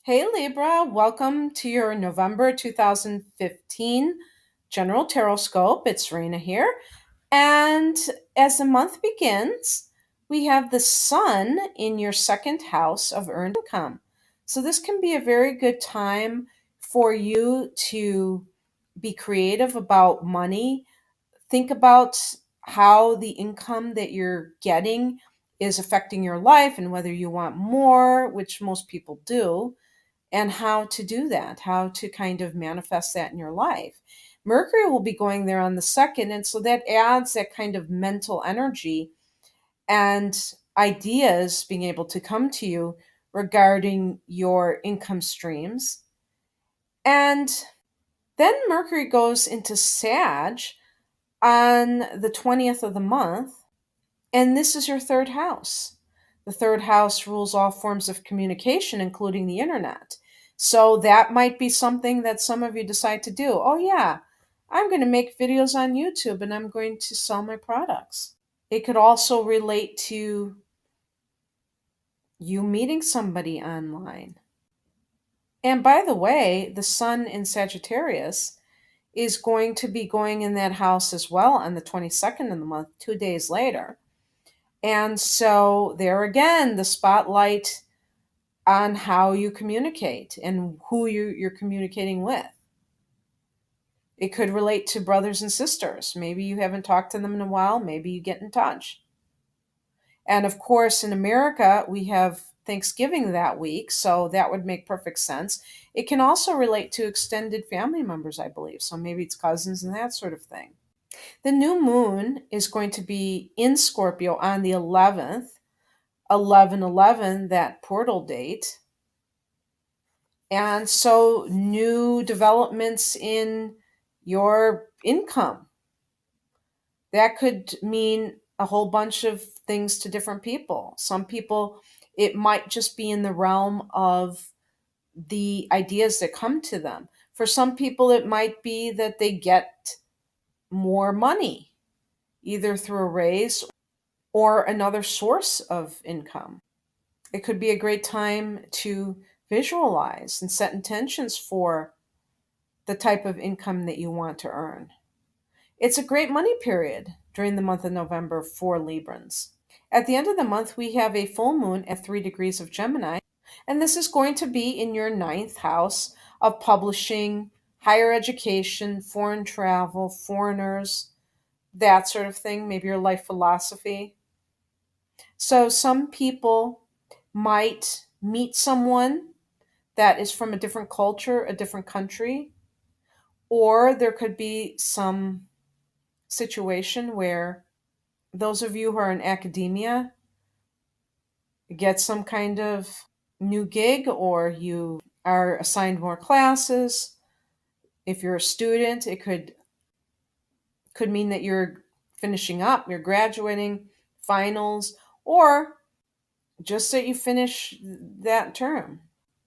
Hey Libra, welcome to your November 2015 General Tarotscope. It's Rena here. And as the month begins, we have the sun in your second house of earned income. So this can be a very good time for you to be creative about money. Think about how the income that you're getting is affecting your life and whether you want more, which most people do, and how to do that, how to kind of manifest that in your life. Mercury will be going there on the second, and so that adds that kind of mental energy and ideas being able to come to you regarding your income streams. And then Mercury goes into Sag on the 20th of the month, and this is your third house. The third house rules all forms of communication, including the internet. So that might be something that some of you decide to do. Oh, yeah, I'm going to make videos on YouTube and I'm going to sell my products. It could also relate to you meeting somebody online. And by the way, the sun in Sagittarius is going to be going in that house as well on the 22nd of the month, 2 days later. And so, there again, the spotlight on how you communicate and who you're communicating with. It could relate to brothers and sisters. Maybe you haven't talked to them in a while. Maybe you get in touch. And of course, in America, we have Thanksgiving that week. So that would make perfect sense. It can also relate to extended family members, I believe. So maybe it's cousins and that sort of thing. The new moon is going to be in Scorpio on the 11th, 11/11, that portal date. And so, new developments in your income. That could mean a whole bunch of things to different people. Some people, it might just be in the realm of the ideas that come to them. For some people, it might be that they get more money, either through a raise or another source of income. It could be a great time to visualize and set intentions for the type of income that you want to earn. It's a great money period during the month of November for Librans. At the end of the month, we have a full moon at 3 degrees of Gemini, and this is going to be in your ninth house of publishing, higher education, foreign travel, foreigners, that sort of thing, maybe your life philosophy. So, some people might meet someone that is from a different culture, a different country, or there could be some situation where those of you who are in academia get some kind of new gig, or you are assigned more classes. If you're a student, it could mean that you're finishing up, you're graduating, finals, or just that you finish that term.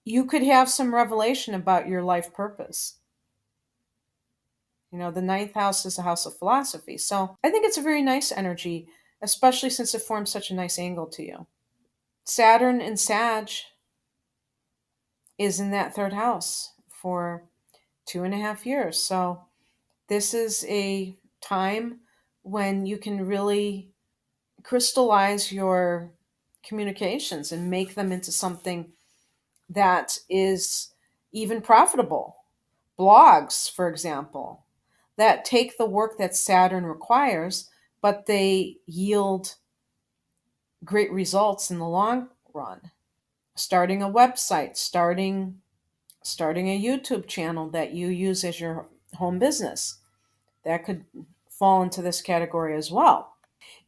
You could have some revelation about your life purpose. The ninth house is a house of philosophy. So I think it's a very nice energy, especially since it forms such a nice angle to you. Saturn and Sag is in that third house for 2.5 years. So this is a time when you can really crystallize your communications and make them into something that is even profitable. Blogs, for example, that take the work that Saturn requires, but they yield great results in the long run. Starting a website, starting a YouTube channel that you use as your home business. That could fall into this category as well.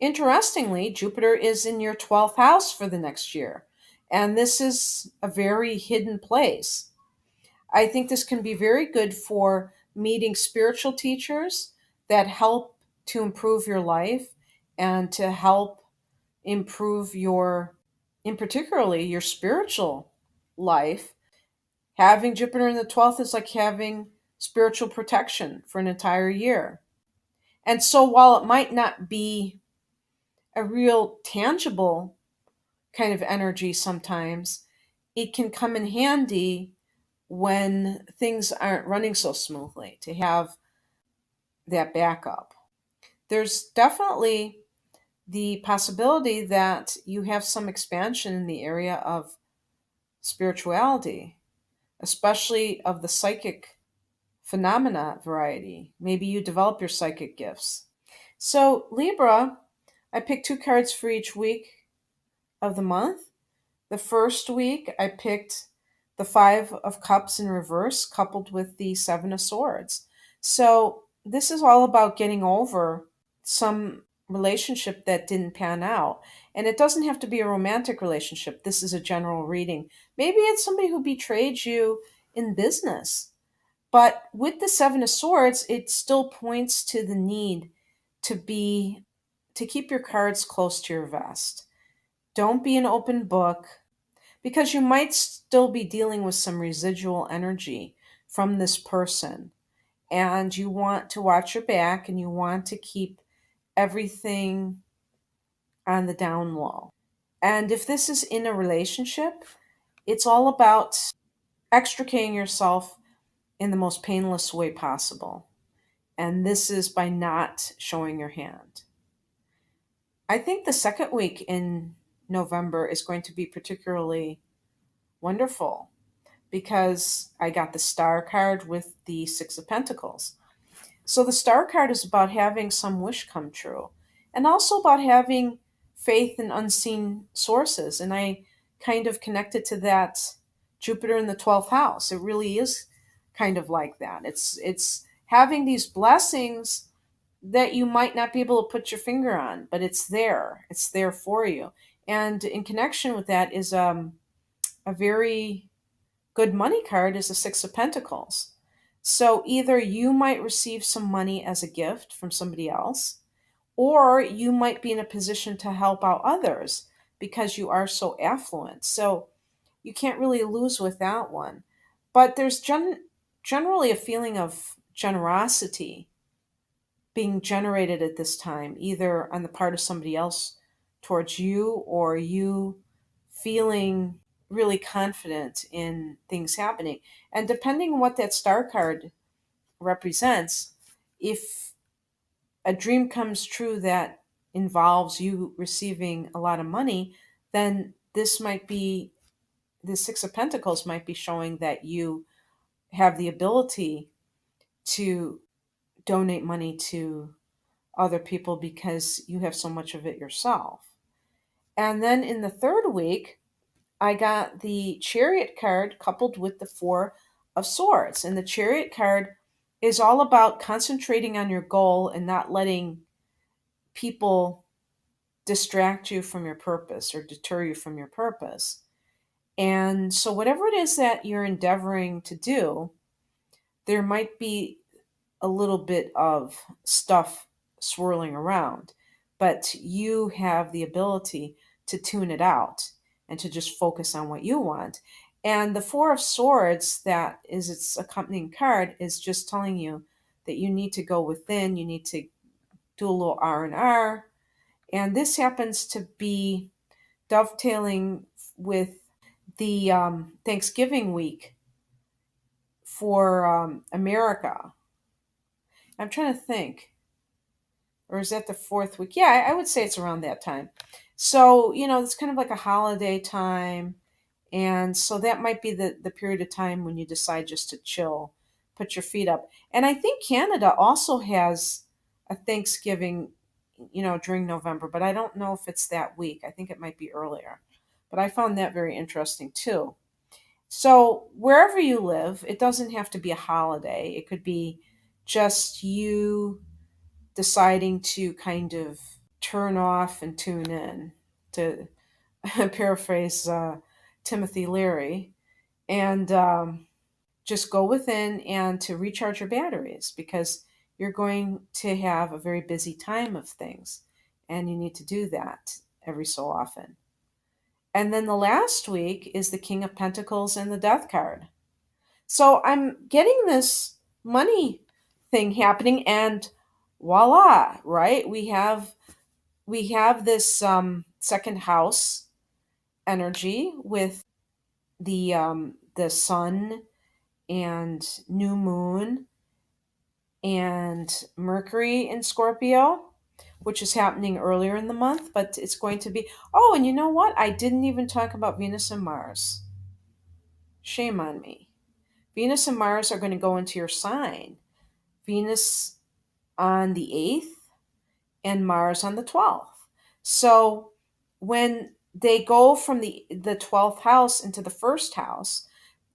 Interestingly, Jupiter is in your 12th house for the next year, and this is a very hidden place. I think this can be very good for meeting spiritual teachers that help to improve your life and to help improve in particularly your spiritual life. Having Jupiter in the 12th is like having spiritual protection for an entire year. And so while it might not be a real tangible kind of energy sometimes, it can come in handy when things aren't running so smoothly to have that backup. There's definitely the possibility that you have some expansion in the area of spirituality, especially of the psychic phenomena variety. Maybe you develop your psychic gifts. So, Libra, I picked two cards for each week of the month. The first week, I picked the Five of Cups in reverse, coupled with the Seven of Swords. So, this is all about getting over some relationship that didn't pan out. And it doesn't have to be a romantic relationship. This is a general reading. Maybe it's somebody who betrayed you in business. But with the Seven of Swords, it still points to the need to be to keep your cards close to your vest. Don't be an open book because you might still be dealing with some residual energy from this person. And you want to watch your back and you want to keep everything on the down low. And if this is in a relationship, it's all about extricating yourself in the most painless way possible. And this is by not showing your hand. I think the second week in November is going to be particularly wonderful because I got the star card with the Six of Pentacles. So the star card is about having some wish come true and also about having faith in unseen sources. And I kind of connected to that Jupiter in the 12th house. It really is kind of like that. It's having these blessings that you might not be able to put your finger on, but it's there. It's there for you. And in connection with that is a very good money card is the Six of Pentacles. So either you might receive some money as a gift from somebody else, or you might be in a position to help out others because you are so affluent. So you can't really lose with that one. But there's generally a feeling of generosity being generated at this time, either on the part of somebody else towards you or you feeling really confident in things happening. And depending on what that star card represents, if a dream comes true that involves you receiving a lot of money, then this might be the Six of Pentacles might be showing that you have the ability to donate money to other people because you have so much of it yourself. And then in the third week, I got the Chariot card coupled with the Four of Swords. And the Chariot card is all about concentrating on your goal and not letting people distract you from your purpose or deter you from your purpose. And so, whatever it is that you're endeavoring to do, there might be a little bit of stuff swirling around, but you have the ability to tune it out and to just focus on what you want. And the Four of Swords, that is its accompanying card, is just telling you that you need to go within, you need to do a little R&R. And this happens to be dovetailing with the Thanksgiving week for America. I'm trying to think. Or is that the fourth week? Yeah, I would say it's around that time. So, it's kind of like a holiday time. And so that might be the period of time when you decide just to chill, put your feet up. And I think Canada also has a Thanksgiving, during November, but I don't know if it's that week. I think it might be earlier. But I found that very interesting too. So, wherever you live, it doesn't have to be a holiday. It could be just you deciding to kind of turn off and tune in, to paraphrase Timothy Leary, and just go within and to recharge your batteries because you're going to have a very busy time of things and you need to do that every so often. And then the last week is the King of Pentacles and the Death card. So I'm getting this money thing happening, and voila, right? We have this second house energy with the sun and new moon and Mercury in Scorpio, which is happening earlier in the month, but it's going to be. Oh, and you know what? I didn't even talk about Venus and Mars. Shame on me. Venus and Mars are going to go into your sign. Venus on the 8th and Mars on the 12th. So when they go from the 12th house into the first house,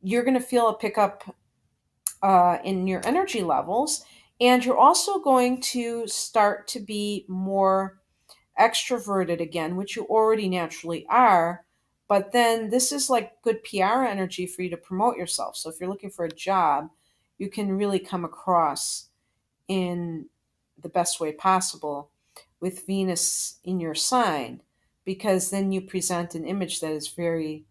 you're going to feel a pickup in your energy levels. And you're also going to start to be more extroverted again, which you already naturally are. But then this is like good PR energy for you to promote yourself. So if you're looking for a job, you can really come across in the best way possible with Venus in your sign, because then you present an image that is very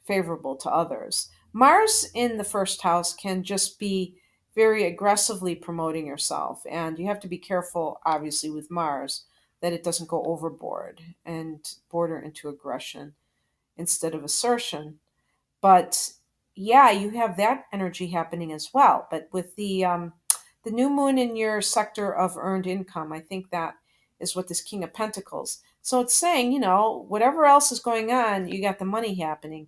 favorable to others. Mars in the first house can just be very aggressively promoting yourself, and you have to be careful, obviously, with Mars that it doesn't go overboard and border into aggression instead of assertion. But yeah, you have that energy happening as well. But with the new moon in your sector of earned income, I think that is what this King of Pentacles. So it's saying, whatever else is going on, you got the money happening,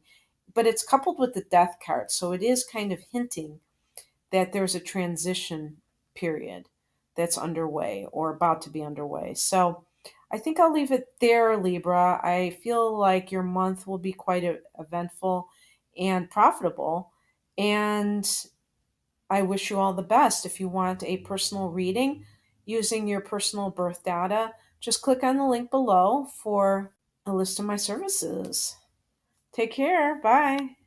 but it's coupled with the death card. So it is kind of hinting that there's a transition period that's underway or about to be underway. So I think I'll leave it there, Libra. I feel like your month will be quite eventful and profitable. And I wish you all the best. If you want a personal reading using your personal birth data, just click on the link below for a list of my services. Take care. Bye.